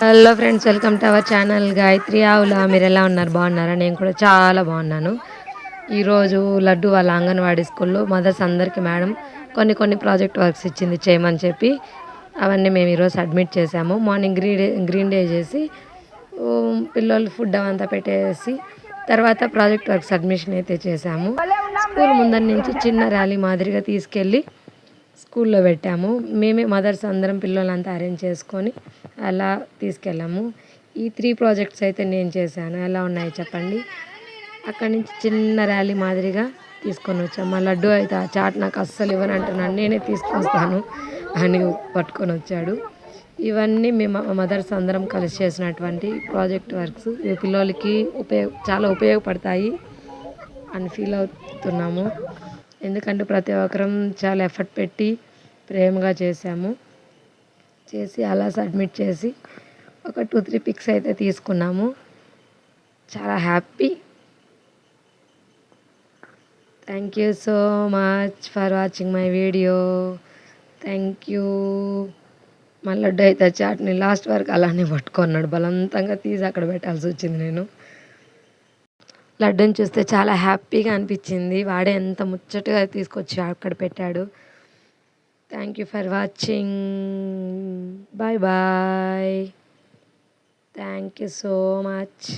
Hello friends, welcome to our channel Gayatri ఆవుల. మీరు ఎలా ఉన్నారు? బాగున్నారా? నేను కూడా చాలా బాగున్నాను. ఈరోజు లడ్డు వాళ్ళ అంగన్వాడీ స్కూల్లో మదర్స్ అందరికీ మేడం కొన్ని ప్రాజెక్ట్ వర్క్స్ ఇచ్చింది చేయమని చెప్పి. అవన్నీ మేము ఈరోజు సబ్మిట్ చేసాము. మార్నింగ్ గ్రీన్ డే చేసి పిల్లలు ఫుడ్ అవంతా పెట్టేసి తర్వాత ప్రాజెక్ట్ వర్క్ సబ్మిషన్ అయితే చేసాము. స్కూల్ ముందర నుంచి చిన్న ర్యాలీ మాదిరిగా తీసుకెళ్ళి స్కూల్లో పెట్టాము. మేమే మదర్స్ అందరం పిల్లలంతా అరేంజ్ చేసుకొని అలా తీసుకెళ్ళాము. ఈ 3 ప్రాజెక్ట్స్ అయితే నేను చేశాను. ఎలా ఉన్నాయి చెప్పండి. అక్కడి నుంచి చిన్న ర్యాలీ మాదిరిగా తీసుకొని వచ్చాము. మా లడ్డు అయితే ఆ చాట్ నాకు అస్సలు ఇవ్వనంటున్నాను, నేనే తీసుకొస్తాను అని పట్టుకొని వచ్చాడు. ఇవన్నీ మేము మదర్స్ అందరం కలిసి చేసినటువంటి ప్రాజెక్ట్ వర్క్స్. ఇవి పిల్లలకి చాలా ఉపయోగపడతాయి అని ఫీల్ అవుతున్నాము. ఎందుకంటే ప్రతి ఒక్కరం చాలా ఎఫర్ట్ పెట్టి ప్రేమగా చేసాము. చేసి అలా సబ్మిట్ చేసి ఒక 2-3 పిక్స్ అయితే తీసుకున్నాము. చాలా happy. Thank you so much for watching my video. Thank you. మా లడ్డు అయితే చాట్ని లాస్ట్ వరకు అలానే పట్టుకున్నాడు. బలవంతంగా తీసి అక్కడ పెట్టాల్సి వచ్చింది. నేను లడ్డుని చూస్తే చాలా హ్యాపీగా అనిపించింది. వాడే ఎంత ముచ్చటగా తీసుకొచ్చి అక్కడ పెట్టాడు. Thank you for watching. Bye bye. Thank you so much.